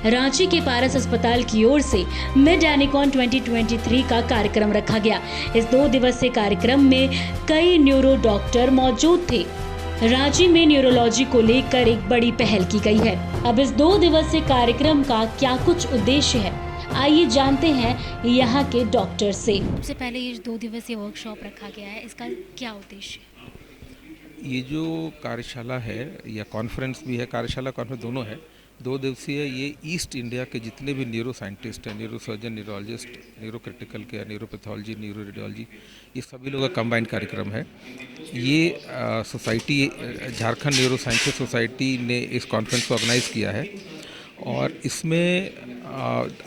रांची के पारस अस्पताल की ओर से मिड एनिकॉन 2023 का कार्यक्रम रखा गया। इस 2 दिवसीय कार्यक्रम में कई न्यूरो डॉक्टर मौजूद थे। रांची में न्यूरोलॉजी को लेकर एक बड़ी पहल की गई है। अब इस 2 दिवसीय कार्यक्रम का क्या कुछ उद्देश्य है, आइए जानते हैं यहाँ के डॉक्टर से। सबसे पहले ये 2 दिवसीय वर्कशॉप रखा गया है, इसका क्या उद्देश्य है? ये जो कार्यशाला है या कॉन्फ्रेंस भी है, कार्यशाला कॉन्फ्रेंस दोनों है, 2 दिवसीय ये ईस्ट इंडिया के जितने भी न्यूरो साइंटिस्ट हैं, neuro surgeon, neurologist, neuro critical care, neuropathology, neuro radiology, ये सभी लोगों का कंबाइंड कार्यक्रम है। ये society Jharkhand neuro sciences society ने इस कॉन्फ्रेंस को ऑर्गेनाइज़ किया है और इसमें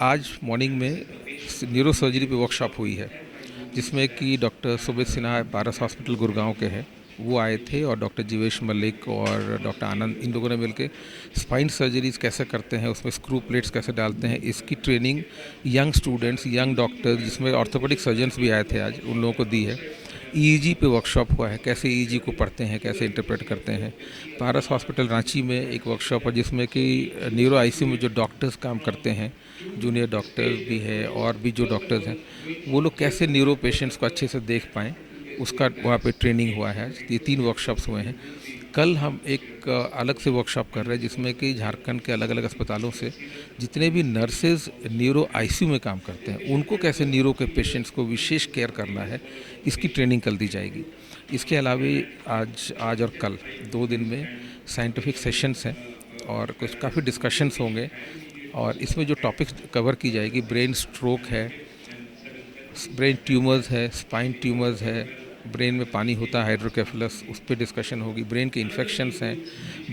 आज मॉर्निंग में न्यूरो सर्जरी पे वर्कशॉप हुई है, जिसमें कि डॉक्टर सुमित सिन्हा पारस हॉस्पिटल गुड़गांव के हैं, वो आए थे, और डॉक्टर जीवेश मलिक और डॉक्टर आनंद, इन लोगों ने मिलकर स्पाइन सर्जरीज कैसे करते हैं, उसमें स्क्रू प्लेट्स कैसे डालते हैं, इसकी training young students, young doctors, जिसमें ऑर्थोपेडिक सर्जन्स भी आए थे आज, उन लोगों को दी है। ईईजी पे वर्कशॉप हुआ है, कैसे ईईजी को पढ़ते हैं, कैसे इंटरप्रेट करते हैं। पारस हॉस्पिटल रांची में एक वर्कशॉप है जिसमें कि न्यूरो आईसीयू में जो डॉक्टर्स काम करते हैं, जूनियर डॉक्टर्स भी है और भी जो डॉक्टर्स हैं, वो लोग कैसे न्यूरो पेशेंट्स को अच्छे से देख पाएँ, उसका वहाँ पे ट्रेनिंग हुआ है। ये 3 वर्कशॉप्स हुए हैं। कल हम एक अलग से वर्कशॉप कर रहे हैं जिसमें कि झारखंड के अलग अलग अस्पतालों से जितने भी नर्सेज न्यूरो आईसीयू में काम करते हैं, उनको कैसे न्यूरो के पेशेंट्स को विशेष केयर करना है, इसकी ट्रेनिंग कल दी जाएगी। इसके अलावा आज और कल 2 दिन में साइंटिफिक सेशंस हैं और कुछ काफ़ी डिस्कशंस होंगे, और इसमें जो टॉपिक्स कवर की जाएगी, ब्रेन स्ट्रोक है, ब्रेन ट्यूमर्स है, स्पाइन ट्यूमर्स है, ब्रेन में पानी होता है हाइड्रोकेफलस, उस पर डिस्कशन होगी। ब्रेन के इन्फेक्शंस हैं,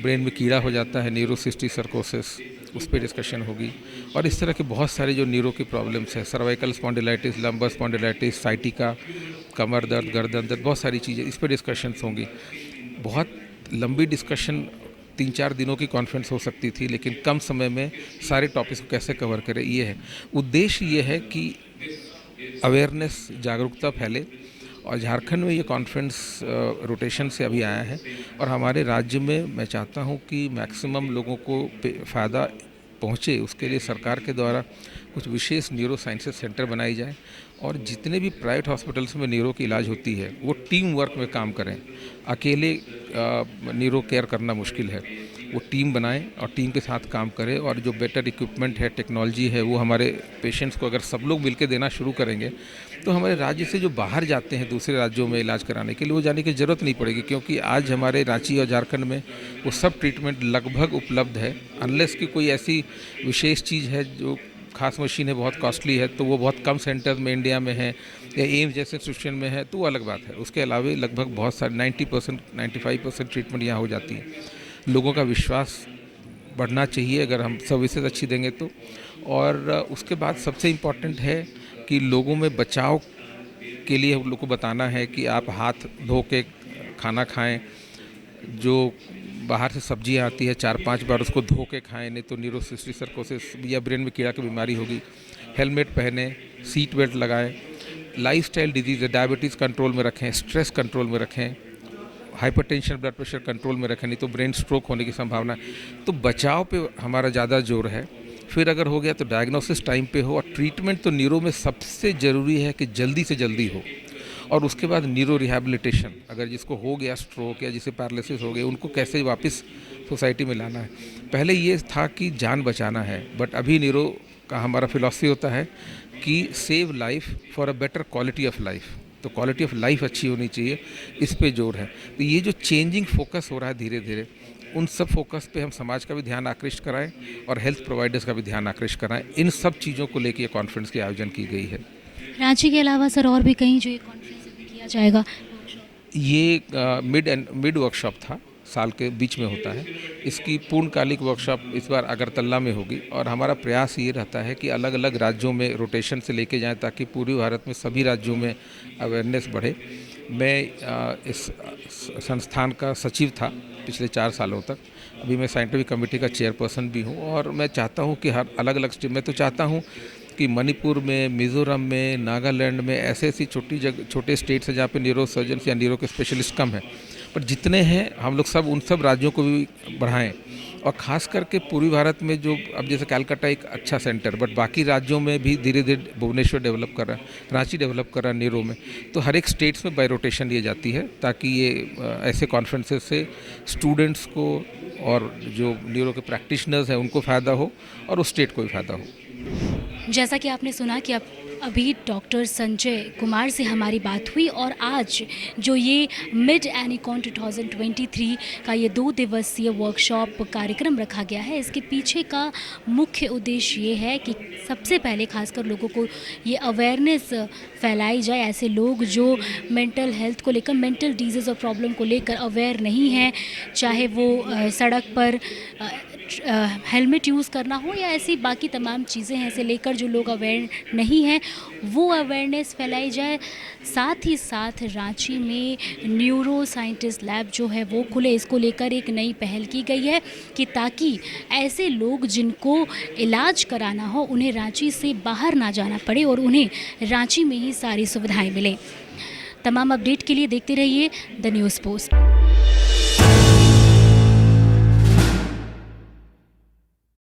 ब्रेन में कीड़ा हो जाता है न्यूरोसिस्टिक सर्कोसिस, उस पर डिस्कशन होगी। और इस तरह के बहुत सारे जो न्यूरो की प्रॉब्लम्स है, cervical spondylitis, lumbar spondylitis, sciatica, कमर दर्द, गर्दन दर्द, बहुत सारी चीज़ें, इस पर डिस्कशंस होंगी। बहुत लंबी डिस्कशन 3-4 दिनों की कॉन्फ्रेंस हो सकती थी, लेकिन कम समय में सारे टॉपिक्स को कैसे कवर करें, ये है उद्देश्य। ये है कि अवेयरनेस, जागरूकता फैले, और झारखंड में ये कॉन्फ्रेंस रोटेशन से अभी आया है, और हमारे राज्य में मैं चाहता हूँ कि मैक्सिमम लोगों को फ़ायदा पहुँचे, उसके लिए सरकार के द्वारा कुछ विशेष न्यूरो साइंसेस सेंटर बनाई जाए, और जितने भी प्राइवेट हॉस्पिटल्स में न्यूरो की इलाज होती है वो टीम वर्क में काम करें। अकेले न्यूरो केयर करना मुश्किल है, वो टीम बनाएं और टीम के साथ काम करें, और जो बेटर इक्विपमेंट है, टेक्नोलॉजी है, वो हमारे पेशेंट्स को अगर सब लोग मिलकर देना शुरू करेंगे तो हमारे राज्य से जो बाहर जाते हैं दूसरे राज्यों में इलाज कराने के लिए, वो जाने की ज़रूरत नहीं पड़ेगी, क्योंकि आज हमारे रांची और झारखंड में वो सब ट्रीटमेंट लगभग उपलब्ध है। अनलेस कि कोई ऐसी विशेष चीज़ है, जो खास मशीन है, बहुत कॉस्टली है, तो वो बहुत कम सेंटर में इंडिया में है या एम्स जैसे इंस्टीट्यूशन में है, तो वो अलग बात है। उसके अलावा लगभग बहुत सारे 90%, 95% ट्रीटमेंट यहाँ हो जाती है। लोगों का विश्वास बढ़ना चाहिए अगर हम सर्विसेज अच्छी देंगे तो। और उसके बाद सबसे इम्पॉर्टेंट है कि लोगों में बचाव के लिए हम लोग को बताना है कि आप हाथ धो के खाना खाएं, जो बाहर से सब्जी आती है 4-5 बार उसको धो के खाएं, नहीं तो न्यूरोसिस्टिक सर्कोसिस या ब्रेन में कीड़ा की बीमारी होगी। हेलमेट पहने, सीट बेल्ट लगाएं, लाइफस्टाइल डिजीज़ है, डायबिटीज़ कंट्रोल में रखें, स्ट्रेस कंट्रोल में रखें, हाइपरटेंशन, ब्लड प्रेशर कंट्रोल में रखें, नहीं तो ब्रेन स्ट्रोक होने की संभावना है। तो बचाव पे हमारा ज़्यादा जोर है। फिर अगर हो गया तो डायग्नोसिस टाइम पे हो, और ट्रीटमेंट तो न्यूरो में सबसे ज़रूरी है कि जल्दी से जल्दी हो। और उसके बाद न्यूरो रिहैबिलिटेशन, अगर जिसको हो गया स्ट्रोक या जिसे पैरालिसिस हो गया, उनको कैसे वापस सोसाइटी में लाना है। पहले ये था कि जान बचाना है, बट अभी न्यूरो का हमारा फिलॉसफी होता है कि save life for a better quality of life. तो क्वालिटी ऑफ लाइफ अच्छी होनी चाहिए, इस पे जोर है। तो ये जो चेंजिंग फोकस हो रहा है धीरे धीरे, उन सब फोकस पे हम समाज का भी ध्यान आकृष्ट कराएं और हेल्थ प्रोवाइडर्स का भी ध्यान आकृष्ट कराएं। इन सब चीज़ों को लेकर ये कॉन्फ्रेंस के आयोजन की गई है। रांची के अलावा सर और भी कहीं जो ये कॉन्फ्रेंस में किया जाएगा? ये मिड वर्कशॉप था, साल के बीच में होता है। इसकी पूर्णकालिक वर्कशॉप इस बार अगरतला में होगी, और हमारा प्रयास ये रहता है कि अलग अलग राज्यों में रोटेशन से लेके जाएं, ताकि पूरे भारत में सभी राज्यों में अवेयरनेस बढ़े। मैं इस संस्थान का सचिव था पिछले 4 सालों तक। अभी मैं साइंटिफिक कमेटी का चेयरपर्सन भी हूँ, और मैं चाहता हूँ कि हर अलग अलग स्टेट में, तो चाहता हूँ कि मणिपुर में, मिज़ोरम में, नागालैंड में ऐसे ऐसी छोटे स्टेट्स हैं जहाँ पे न्यूरो सर्जन्स या न्यूरो के स्पेशलिस्ट कम हैं, पर जितने हैं हम लोग सब उन सब राज्यों को भी बढ़ाएं और ख़ास करके पूर्वी भारत में जो अब जैसे कलकत्ता एक अच्छा सेंटर, बट बाकी राज्यों में भी धीरे धीरे भुवनेश्वर डेवलप कर रहा है, रांची डेवलप कर रहा है न्यूरो में। तो हर एक स्टेट्स में बाय रोटेशन लिए जाती है ताकि ये ऐसे कॉन्फ्रेंसेस से स्टूडेंट्स को और जो न्यूरो के प्रैक्टिशनर्स हैं उनको फ़ायदा हो और उस स्टेट को भी फ़ायदा हो। जैसा कि आपने सुना कि अभी डॉक्टर संजय कुमार से हमारी बात हुई और आज जो ये मिड एनिकॉन 2023 का ये 2 दिवसीय वर्कशॉप कार्यक्रम रखा गया है, इसके पीछे का मुख्य उद्देश्य ये है कि सबसे पहले खासकर लोगों को ये अवेयरनेस फैलाई जाए। ऐसे लोग जो मेंटल हेल्थ को लेकर, मेंटल डिजीज़ और प्रॉब्लम को लेकर अवेयर नहीं हैं, चाहे वो सड़क पर हेलमेट यूज़ करना हो या ऐसी बाकी तमाम चीज़ें हैं, इसे लेकर जो लोग अवेयर नहीं हैं वो अवेयरनेस फैलाई जाए। साथ ही साथ रांची में न्यूरो साइंटिस्ट लैब जो है वो खुले, इसको लेकर एक नई पहल की गई है कि ताकि ऐसे लोग जिनको इलाज कराना हो उन्हें रांची से बाहर ना जाना पड़े और उन्हें रांची में ही सारी सुविधाएं मिलें। तमाम अपडेट के लिए देखते रहिए द न्यूज़ पोस्ट।